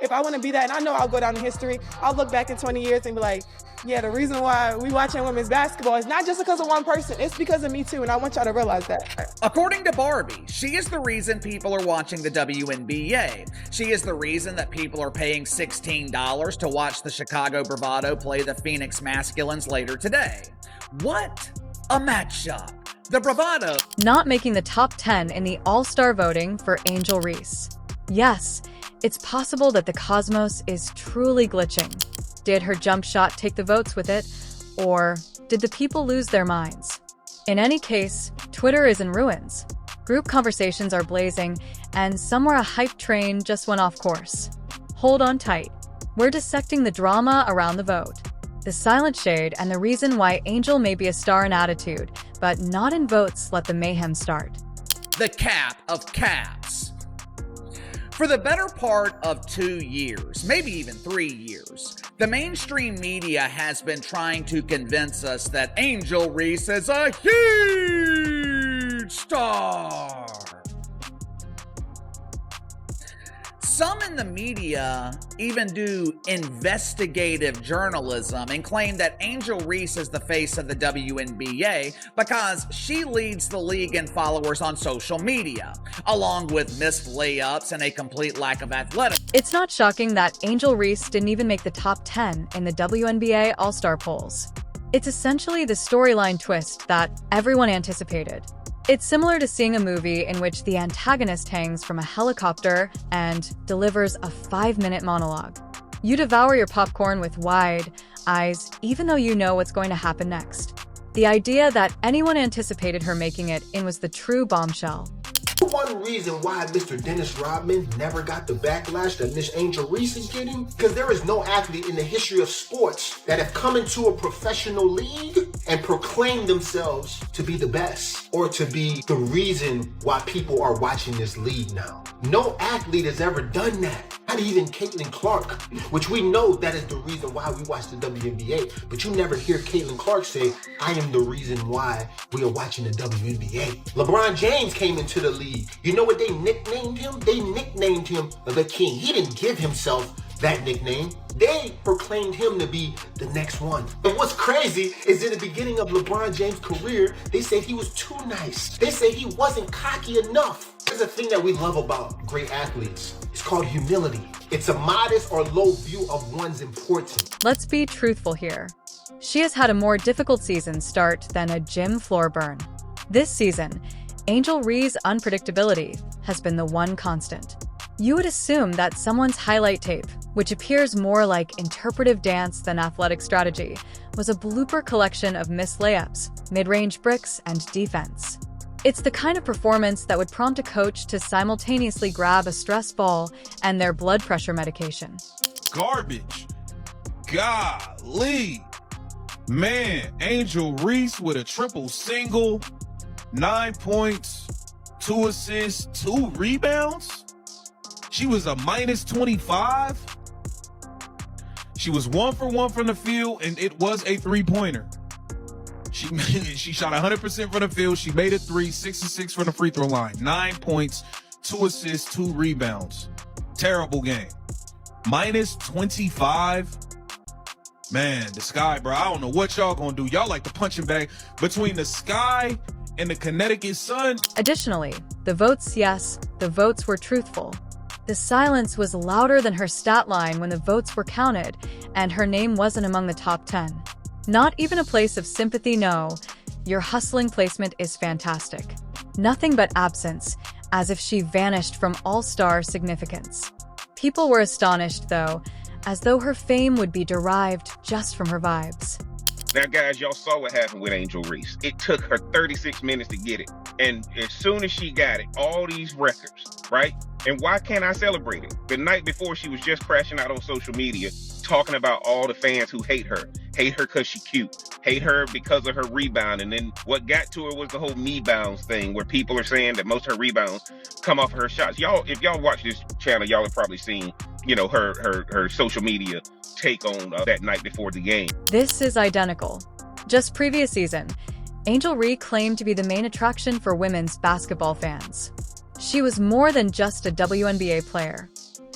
If I want to be that, and I know I'll go down in history, I'll look back in 20 years and be like, yeah, the reason why we watching women's basketball is not just because of one person, it's because of me too, and I want y'all to realize that. According to Barbie, she is the reason people are watching the WNBA. She is the reason that people are paying $16 to watch the Chicago Bravado play the Phoenix Masculines later today. What a matchup! The Bravado not making the top 10 in the All-Star voting for Angel Reese. Yes, it's possible that the cosmos is truly glitching. Did her jump shot take the votes with it, or did the people lose their minds? In any case, Twitter is in ruins. Group conversations are blazing, and somewhere a hype train just went off course. Hold on tight. We're dissecting the drama around the vote, the silent shade, and the reason why Angel may be a star in attitude, but not in votes. Let the mayhem start. the cap of caps. For the better part of 2 years, maybe even 3 years, the mainstream media has been trying to convince us that Angel Reese is a huge star. Some in the media even do investigative journalism and claim that Angel Reese is the face of the WNBA because she leads the league in followers on social media, along with missed layups and a complete lack of athleticism. It's not shocking that Angel Reese didn't even make the top 10 in the WNBA All-Star polls. It's essentially the storyline twist that everyone anticipated. It's similar to seeing a movie in which the antagonist hangs from a helicopter and delivers a 5-minute monologue. You devour your popcorn with wide eyes, even though you know what's going to happen next. The idea that anyone anticipated her making it in was the true bombshell. One reason why Mr. Dennis Rodman never got the backlash that Miss Angel Reese is getting, because there is no athlete in the history of sports that have come into a professional league and proclaimed themselves to be the best or to be the reason why people are watching this league now. No athlete has ever done that. Not even Caitlin Clark, which we know that is the reason why we watch the WNBA, but you never hear Caitlin Clark say, I am the reason why we are watching the WNBA. LeBron James came into the league. You know what they nicknamed him? They nicknamed him the King. He didn't give himself that nickname. They proclaimed him to be the next one. And what's crazy is in the beginning of LeBron James' career, they said he was too nice. They said he wasn't cocky enough. There's a thing that we love about great athletes. It's called humility. It's a modest or low view of one's importance. Let's be truthful here. She has had a more difficult season start than a gym floor burn. This season, Angel Reese's unpredictability has been the one constant. You would assume that someone's highlight tape, which appears more like interpretive dance than athletic strategy, was a blooper collection of missed layups, mid-range bricks, and defense. It's the kind of performance that would prompt a coach to simultaneously grab a stress ball and their blood pressure medication. Garbage. Golly. Man, Angel Reese with a triple single, 9 points, 2 assists, 2 rebounds. She was a minus 25. She was 1 for 1 from the field, and it was a three-pointer. She shot 100% from the field. She made a 3, 6 of 6 from the free throw line. 9 points, 2 assists, 2 rebounds. Terrible game. Minus 25. Man, the Sky, bro, I don't know what y'all gonna do. Y'all like the punching bag between the Sky and the Connecticut Sun. Additionally, the votes, yes, the votes were truthful. The silence was louder than her stat line when the votes were counted, and her name wasn't among the top 10. Not even a place of sympathy, no. Your hustling placement is fantastic. Nothing but absence, as if she vanished from all-star significance. People were astonished, though, as though her fame would be derived just from her vibes. Now, guys, y'all saw what happened with Angel Reese. It took her 36 minutes to get it. And as soon as she got it, all these records, right? And why can't I celebrate it? The night before, she was just crashing out on social media, talking about all the fans who hate her because she's cute, hate her because of her rebound. And then what got to her was the whole me bounds thing, where people are saying that most of her rebounds come off of her shots. Y'all, if y'all watch this channel, y'all have probably seen, you know, her social media take on that night before the game. This is identical. Just previous season, Angel Reese claimed to be the main attraction for women's basketball fans. She was more than just a WNBA player.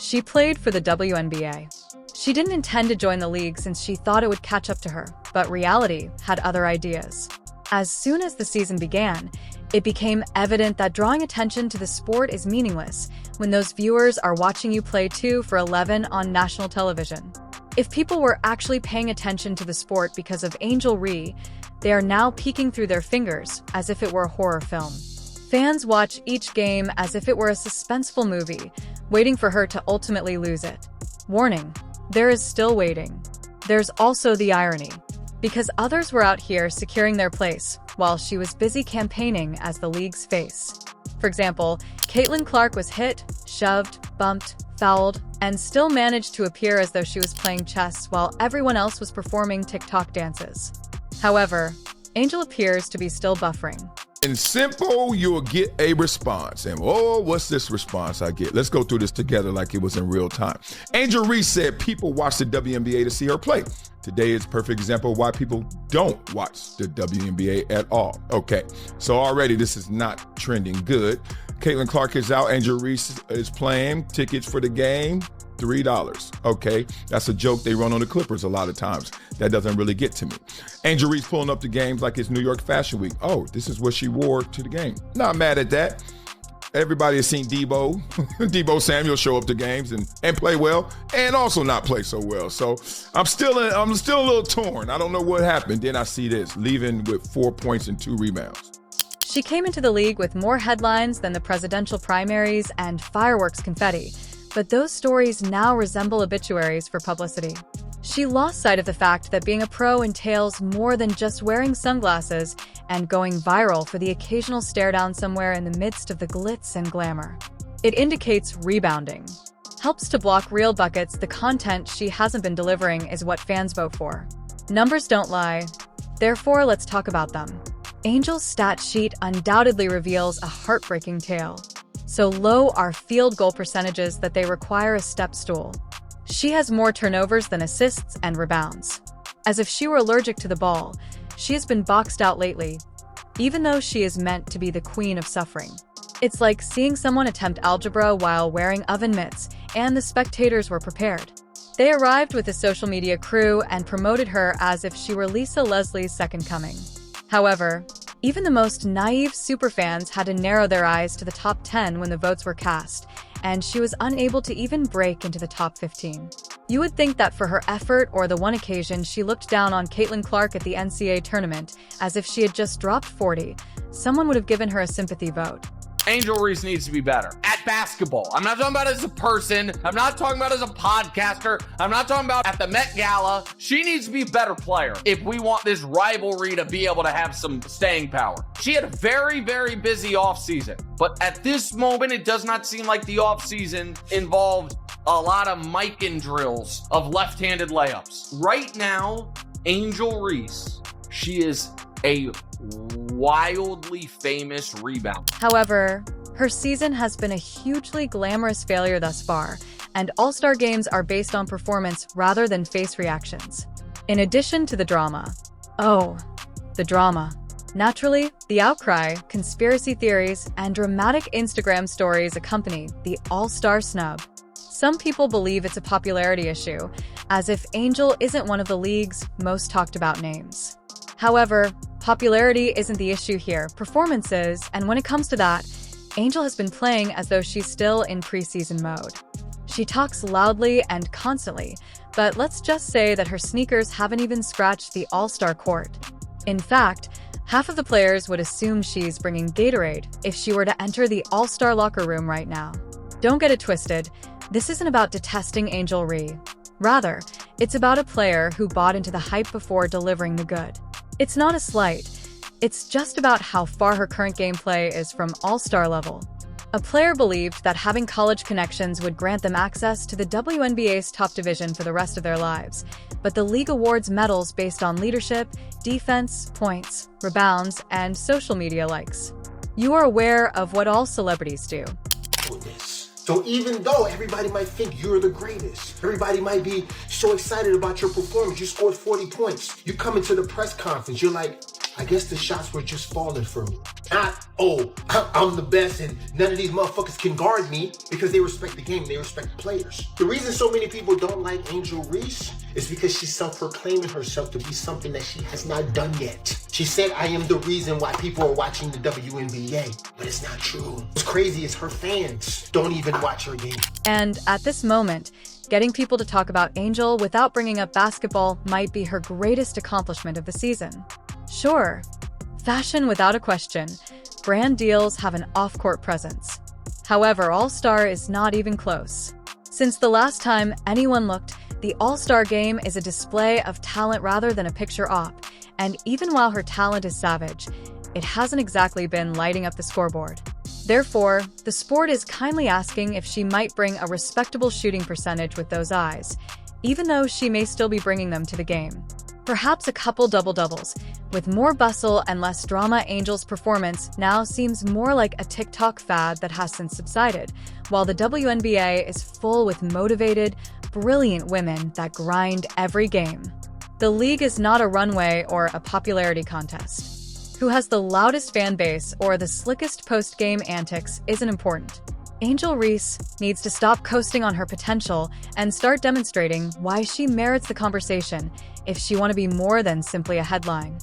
She played for the WNBA. She didn't intend to join the league since she thought it would catch up to her, but reality had other ideas. As soon as the season began, it became evident that drawing attention to the sport is meaningless when those viewers are watching you play 2 for 11 on national television. If people were actually paying attention to the sport because of Angel Reese, they are now peeking through their fingers as if it were a horror film. Fans watch each game as if it were a suspenseful movie, waiting for her to ultimately lose it. Warning, there is still waiting. There's also the irony, because others were out here securing their place while she was busy campaigning as the league's face. For example, Caitlin Clark was hit, shoved, bumped, fouled, and still managed to appear as though she was playing chess while everyone else was performing TikTok dances. However, Angel appears to be still buffering. In simple, you'll get a response. And oh, what's this response I get? Let's go through this together like it was in real time. Angel Reese said people watch the WNBA to see her play. Today is a perfect example of why people don't watch the WNBA at all. Okay, so already this is not trending good. Caitlin Clark is out. Angel Reese is playing. Tickets for the game, $3. Okay, that's a joke they run on the Clippers a lot of times. That doesn't really get to me. Angel Reese pulling up the games like it's New York Fashion Week. Oh, this is what she wore to the game. Not mad at that. Everybody has seen Debo Samuel show up to games and play well, and also not play so well. So I'm still a little torn. I don't know what happened. Then I see this, leaving with 4 points and 2 rebounds. She came into the league with more headlines than the presidential primaries and fireworks confetti, but those stories now resemble obituaries for publicity. She lost sight of the fact that being a pro entails more than just wearing sunglasses and going viral for the occasional stare down somewhere in the midst of the glitz and glamour. It indicates rebounding. Helps to block real buckets, the content she hasn't been delivering is what fans vote for. Numbers don't lie. Therefore, let's talk about them. Angel's stat sheet undoubtedly reveals a heartbreaking tale. So low are field goal percentages that they require a step stool. She has more turnovers than assists and rebounds. As if she were allergic to the ball, she has been boxed out lately, even though she is meant to be the queen of suffering. It's like seeing someone attempt algebra while wearing oven mitts, and the spectators were prepared. They arrived with a social media crew and promoted her as if she were Lisa Leslie's second coming. However, even the most naive superfans had to narrow their eyes to the top 10 when the votes were cast, and she was unable to even break into the top 15. You would think that for her effort or the one occasion she looked down on Caitlin Clark at the NCAA tournament as if she had just dropped 40, someone would have given her a sympathy vote. Angel Reese needs to be better at basketball. I'm not talking about as a person. I'm not talking about as a podcaster. I'm not talking about at the Met Gala. She needs to be a better player if we want this rivalry to be able to have some staying power. She had a very, very busy offseason, but at this moment, it does not seem like the offseason involved a lot of mic-in drills of left-handed layups. Right now, Angel Reese, she is a wildly famous rebound. However, her season has been a hugely glamorous failure thus far, and All-Star games are based on performance rather than face reactions. In addition to the drama. Oh, the drama. Naturally, the outcry, conspiracy theories, and dramatic Instagram stories accompany the All-Star SNUB. Some people believe it's a popularity issue, as if Angel isn't one of the league's most talked about names. However, popularity isn't the issue here, performance is, and when it comes to that, Angel has been playing as though she's still in preseason mode. She talks loudly and constantly, but let's just say that her sneakers haven't even scratched the All-Star court. In fact, half of the players would assume she's bringing Gatorade if she were to enter the All-Star locker room right now. Don't get it twisted, this isn't about detesting Angel Reese. Rather, it's about a player who bought into the hype before delivering the good. It's not a slight, it's just about how far her current gameplay is from all-star level. A player believed that having college connections would grant them access to the WNBA's top division for the rest of their lives, but the league awards medals based on leadership, defense, points, rebounds, and social media likes. You are aware of what all celebrities do. So even though everybody might think you're the greatest, everybody might be so excited about your performance, you scored 40 points, you come into the press conference, you're like, I guess the shots were just falling for me. Not, oh, I'm the best and none of these motherfuckers can guard me, because they respect the game, they respect the players. The reason so many people don't like Angel Reese is because she's self-proclaiming herself to be something that she has not done yet. She said, I am the reason why people are watching the WNBA, but it's not true. What's crazy is her fans don't even watch her game. And at this moment, getting people to talk about Angel without bringing up basketball might be her greatest accomplishment of the season. Sure, fashion without a question, brand deals have an off-court presence. However, All-Star is not even close. Since the last time anyone looked, the All-Star game is a display of talent rather than a picture op, and even while her talent is savage, it hasn't exactly been lighting up the scoreboard. Therefore, the sport is kindly asking if she might bring a respectable shooting percentage with those eyes, even though she may still be bringing them to the game. Perhaps a couple double-doubles. With more bustle and less drama, Angel's performance now seems more like a TikTok fad that has since subsided, while the WNBA is full with motivated, brilliant women that grind every game. The league is not a runway or a popularity contest. Who has the loudest fan base or the slickest post-game antics isn't important. Angel Reese needs to stop coasting on her potential and start demonstrating why she merits the conversation if she wants to be more than simply a headline.